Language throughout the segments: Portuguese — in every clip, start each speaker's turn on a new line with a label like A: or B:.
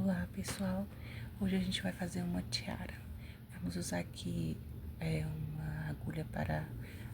A: Olá pessoal, hoje a gente vai fazer uma tiara. Vamos usar aqui uma agulha para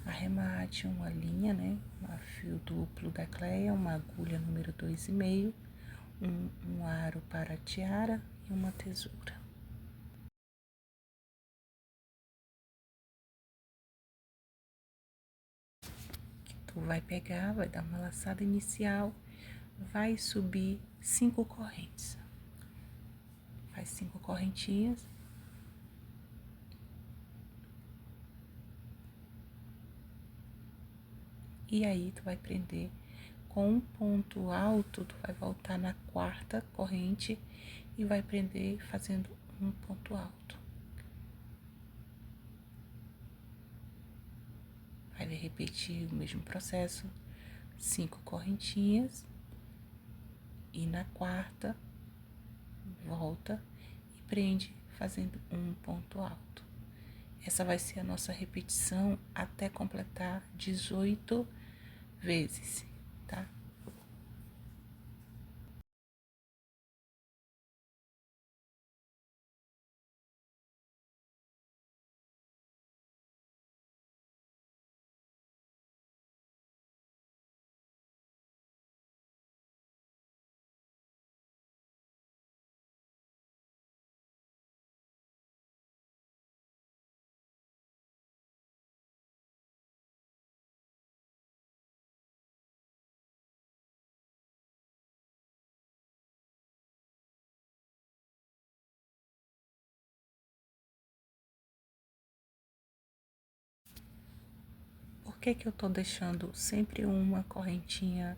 A: arremate, uma linha, né? Um fio duplo da Cleia, uma agulha número 2,5, um aro para a tiara e uma tesoura. Tu vai pegar, vai dar uma laçada inicial, vai subir 5 correntes. Faz 5 correntinhas. E aí, tu vai prender com um ponto alto, tu vai voltar na 4ª corrente e vai prender fazendo um ponto alto. Vai repetir o mesmo processo, 5 correntinhas e na 4ª volta e prende fazendo um ponto alto. Essa vai ser a nossa repetição até completar 18 vezes, tá? Por que que eu tô deixando sempre uma correntinha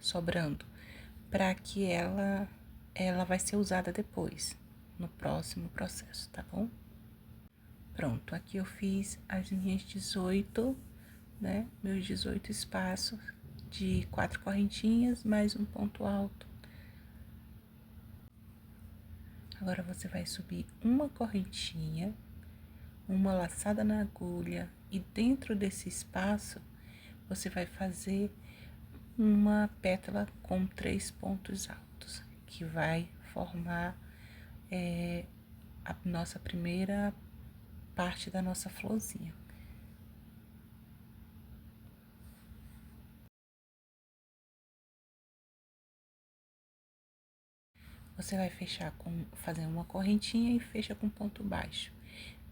A: sobrando? Para que ela vai ser usada depois, no próximo processo, tá bom? Pronto, aqui eu fiz as minhas 18, né? Meus 18 espaços de 4 correntinhas mais um ponto alto. Agora, você vai subir uma correntinha, uma laçada na agulha e dentro desse espaço, você vai fazer uma pétala com 3 pontos altos, que vai formar a nossa primeira parte da nossa florzinha. Você vai fechar fazer uma correntinha e fecha com ponto baixo.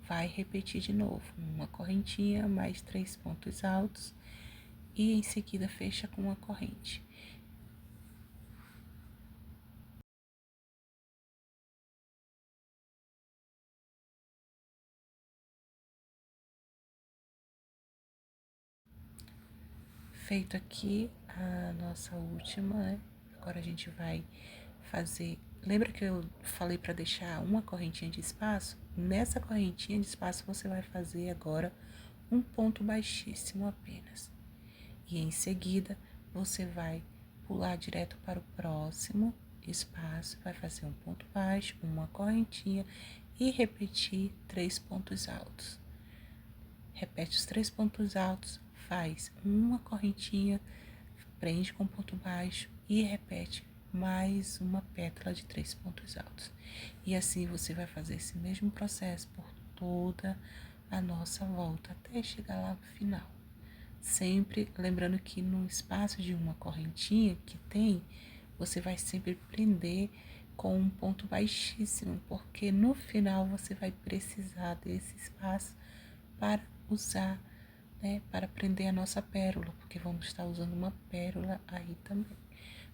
A: Vai repetir de novo, uma correntinha mais 3 pontos altos e em seguida fecha com uma corrente. Feito aqui a nossa última, né? Agora a gente vai fazer. Lembra que eu falei para deixar uma correntinha de espaço? Nessa correntinha de espaço você vai fazer agora um ponto baixíssimo apenas. E em seguida você vai pular direto para o próximo espaço, vai fazer um ponto baixo, uma correntinha e repetir 3 pontos altos. Repete os 3 pontos altos, faz uma correntinha, prende com ponto baixo e repete mais uma pétala de 3 pontos altos. E assim você vai fazer esse mesmo processo por toda a nossa volta até chegar lá no final. Sempre lembrando que no espaço de uma correntinha que tem, você vai sempre prender com um ponto baixíssimo, porque no final você vai precisar desse espaço para usar, né, para prender a nossa pérola, porque vamos estar usando uma pérola aí também.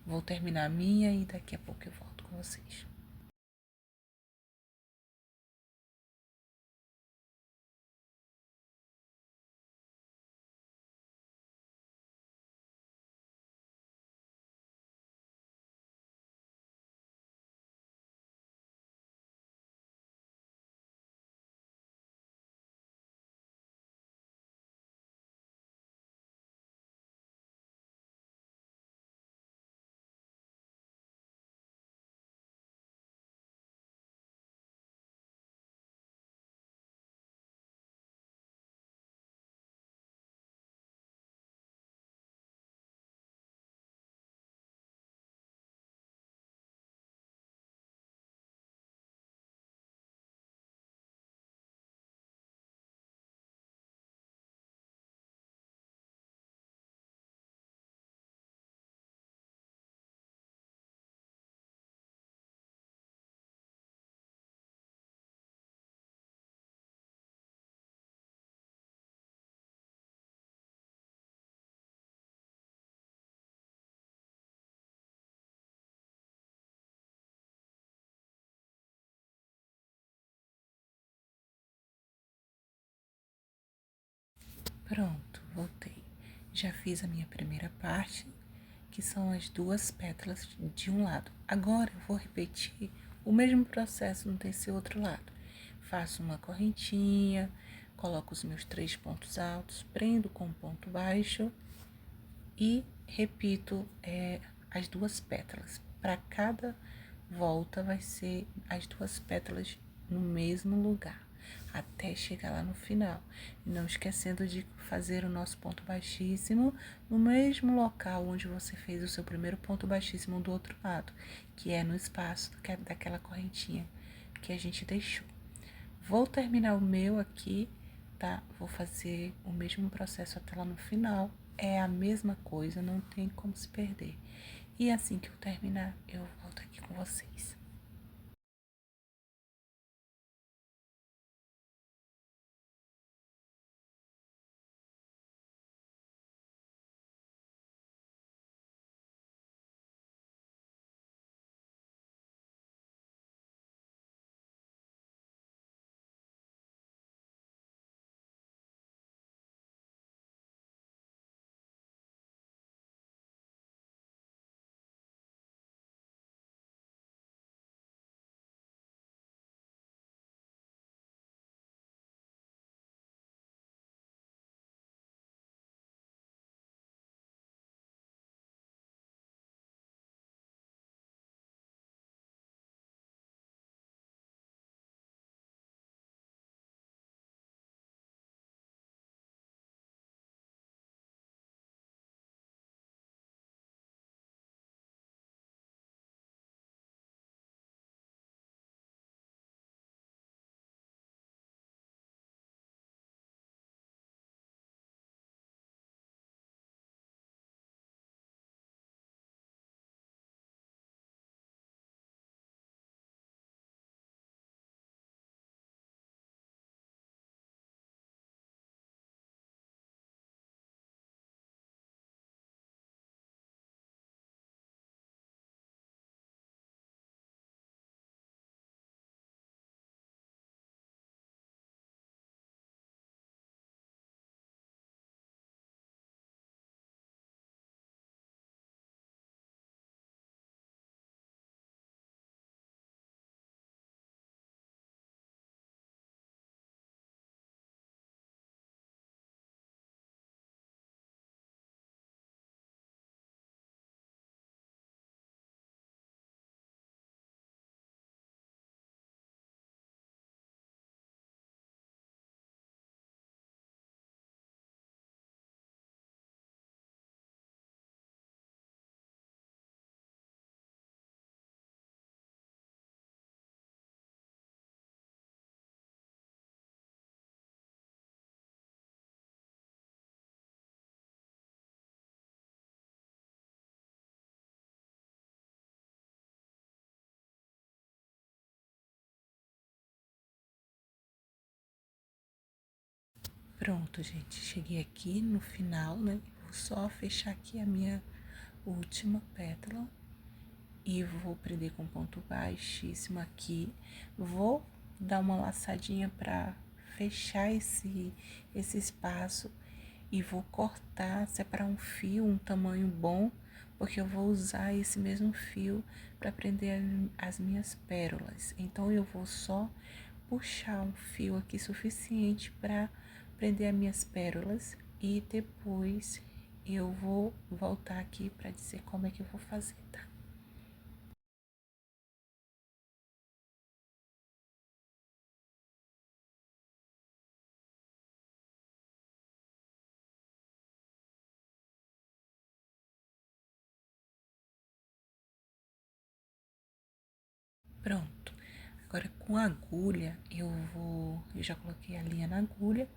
A: Vou terminar a minha e daqui a pouco eu volto com vocês. Pronto, voltei. Já fiz a minha primeira parte, que são as duas pétalas de um lado. Agora eu vou repetir o mesmo processo desse outro lado. Faço uma correntinha, coloco os meus 3 pontos altos, prendo com um ponto baixo e repito as duas pétalas. Para cada volta vai ser as duas pétalas no mesmo lugar, até chegar lá no final. Não esquecendo de fazer o nosso ponto baixíssimo no mesmo local onde você fez o seu primeiro ponto baixíssimo do outro lado, que é no espaço daquela correntinha que a gente deixou. Vou terminar o meu aqui, tá? Vou fazer o mesmo processo até lá no final. É a mesma coisa, não tem como se perder. E assim que eu terminar, eu volto aqui com vocês. Pronto, gente, cheguei aqui no final, né? Vou só fechar aqui a minha última pétala e vou prender com ponto baixíssimo aqui. Vou dar uma laçadinha para fechar esse espaço e vou cortar, separar um fio, um tamanho bom, porque eu vou usar esse mesmo fio para prender as minhas pérolas. Então, eu vou só puxar um fio aqui suficiente para prender as minhas pérolas e depois eu vou voltar aqui para dizer como é que eu vou fazer, tá? Pronto. Agora com a agulha eu já coloquei a linha na agulha.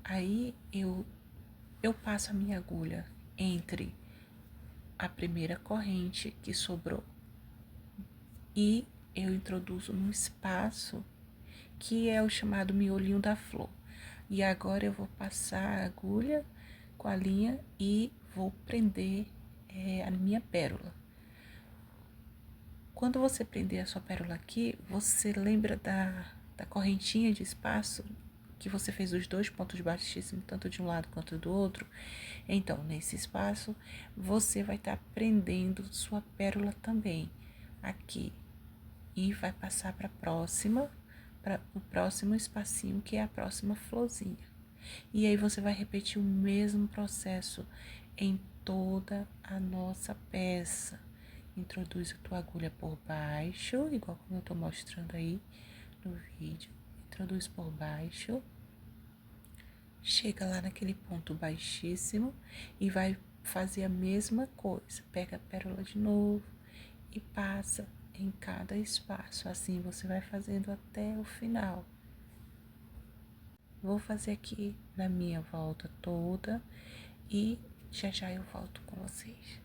A: Aí eu passo a minha agulha entre a primeira corrente que sobrou e eu introduzo no espaço que é o chamado miolinho da flor. E agora eu vou passar a agulha com a linha e vou prender a minha pérola. Quando você prender a sua pérola aqui, você lembra da correntinha de espaço que você fez os dois pontos baixíssimos, tanto de um lado quanto do outro. Então, nesse espaço, você vai estar prendendo sua pérola também aqui. E vai passar para o próximo espacinho, que é a próxima florzinha. E aí você vai repetir o mesmo processo em toda a nossa peça. Introduz a tua agulha por baixo, igual como eu tô mostrando aí no vídeo. Introduz por baixo. Chega lá naquele ponto baixíssimo e vai fazer a mesma coisa. Pega a pérola de novo e passa em cada espaço. Assim você vai fazendo até o final. Vou fazer aqui na minha volta toda e já já eu volto com vocês.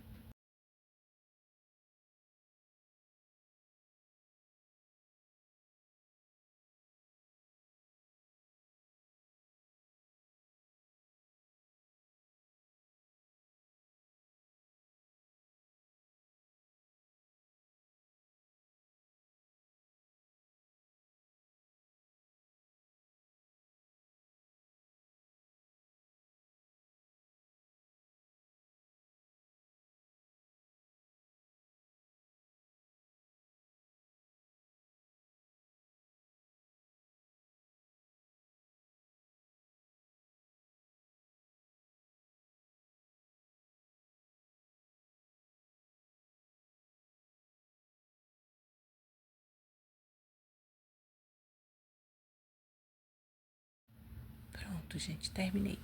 A: Pronto, gente, terminei.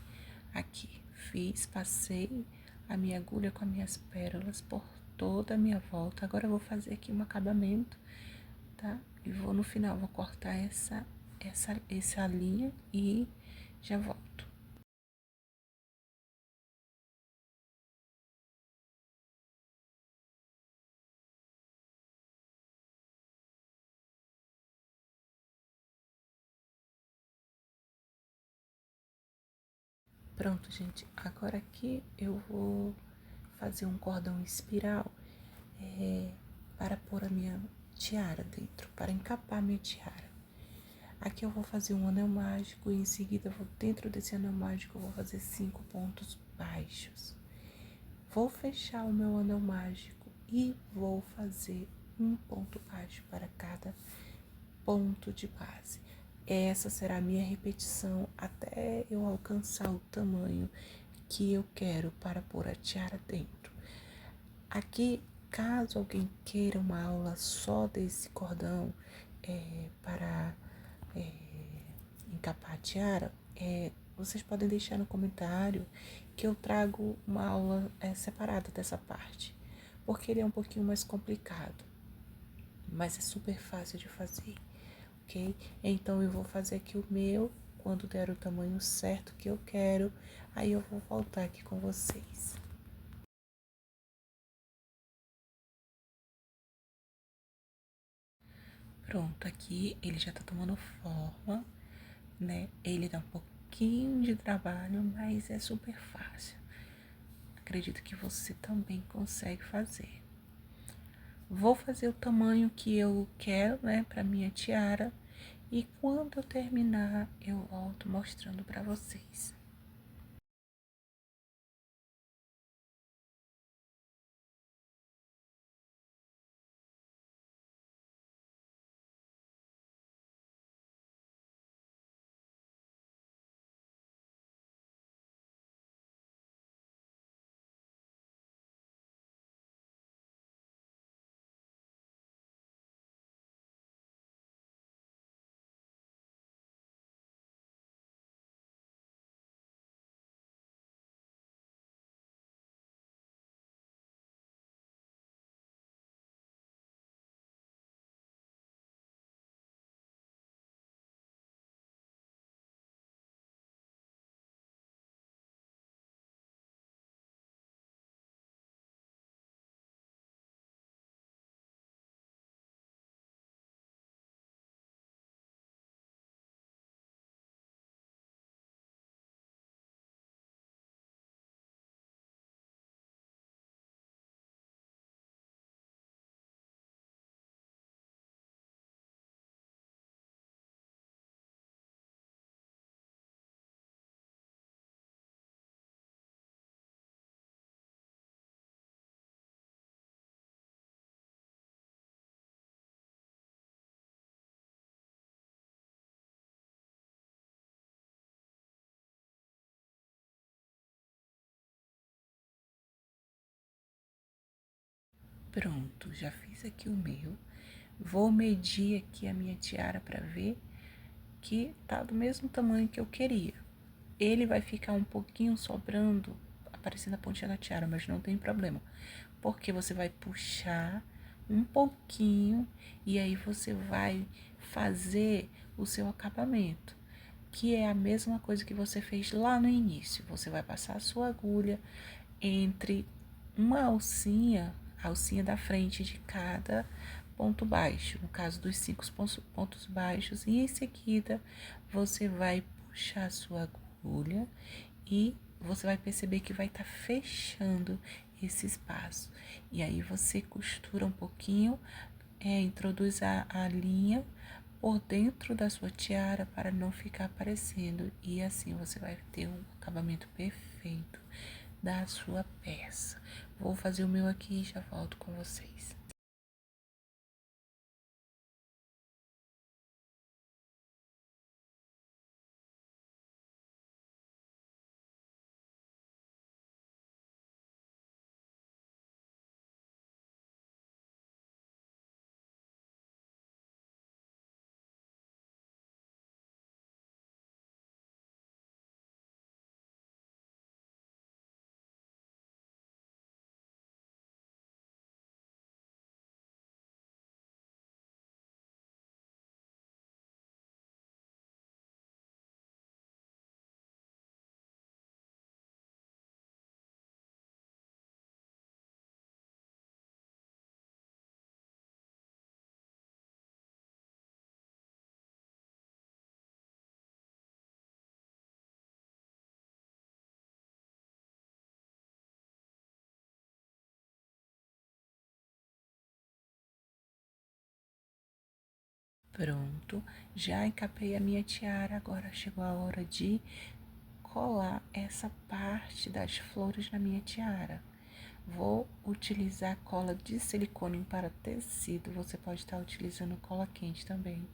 A: Aqui, fiz, passei a minha agulha com as minhas pérolas por toda a minha volta. Agora eu vou fazer aqui um acabamento, tá? E vou no final, vou cortar essa linha e já volto. Pronto, gente, agora aqui eu vou fazer um cordão espiral para pôr a minha tiara dentro, para encapar a minha tiara. Aqui eu vou fazer um anel mágico e em seguida, dentro desse anel mágico, eu vou fazer 5 pontos baixos. Vou fechar o meu anel mágico e vou fazer um ponto baixo para cada ponto de base. Essa será a minha repetição até eu alcançar o tamanho que eu quero para pôr a tiara dentro. Aqui, caso alguém queira uma aula só desse cordão para encapar a tiara, vocês podem deixar no comentário que eu trago uma aula separada dessa parte, porque ele é um pouquinho mais complicado, mas é super fácil de fazer, ok? Então eu vou fazer aqui o meu, quando der o tamanho certo que eu quero, aí eu vou voltar aqui com vocês. Pronto, aqui ele já tá tomando forma, né? Ele dá um pouquinho de trabalho, mas é super fácil. Acredito que você também consegue fazer. Vou fazer o tamanho que eu quero, né, para minha tiara. E quando eu terminar, eu volto mostrando para vocês. Pronto, já fiz aqui o meu. Vou medir aqui a minha tiara para ver que tá do mesmo tamanho que eu queria. Ele vai ficar um pouquinho sobrando, aparecendo a pontinha da tiara, mas não tem problema. Porque você vai puxar um pouquinho e aí você vai fazer o seu acabamento, que é a mesma coisa que você fez lá no início. Você vai passar a sua agulha entre uma alcinha, a alcinha da frente de cada ponto baixo, no caso dos 5 pontos baixos, e em seguida você vai puxar a sua agulha e você vai perceber que vai estar fechando esse espaço. E aí você costura um pouquinho, introduz a linha por dentro da sua tiara para não ficar aparecendo. E assim você vai ter um acabamento perfeito da sua peça. Vou fazer o meu aqui e já volto com vocês. Pronto, já encapei a minha tiara, agora chegou a hora de colar essa parte das flores na minha tiara. Vou utilizar cola de silicone para tecido, você pode estar utilizando cola quente também,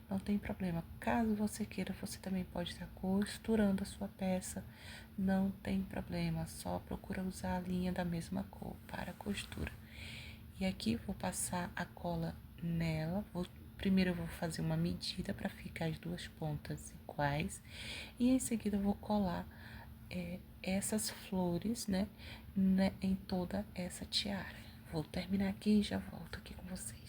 A: não tem problema. Caso você queira, você também pode estar costurando a sua peça, não tem problema, só procura usar a linha da mesma cor para a costura. E aqui vou passar a cola nela, primeiro eu vou fazer uma medida para ficar as duas pontas iguais e em seguida eu vou colar essas flores, em toda essa tiara. Vou terminar aqui e já volto aqui com vocês.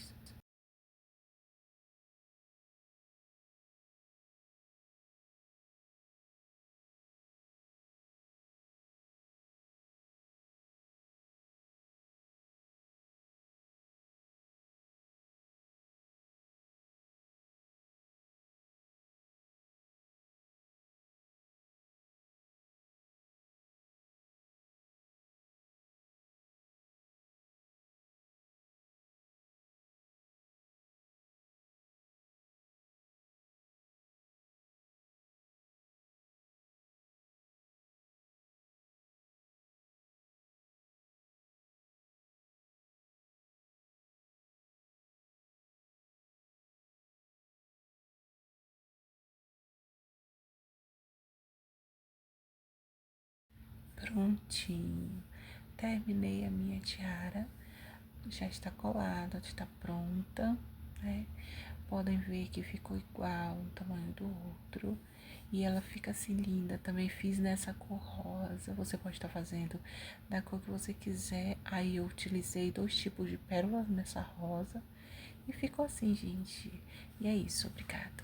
A: Prontinho. Terminei a minha tiara. Já está colada, está pronta, né? Podem ver que ficou igual o tamanho do outro. E ela fica assim linda. Também fiz nessa cor rosa. Você pode estar fazendo da cor que você quiser. Aí eu utilizei 2 tipos de pérolas nessa rosa. E ficou assim, gente. E é isso, obrigada.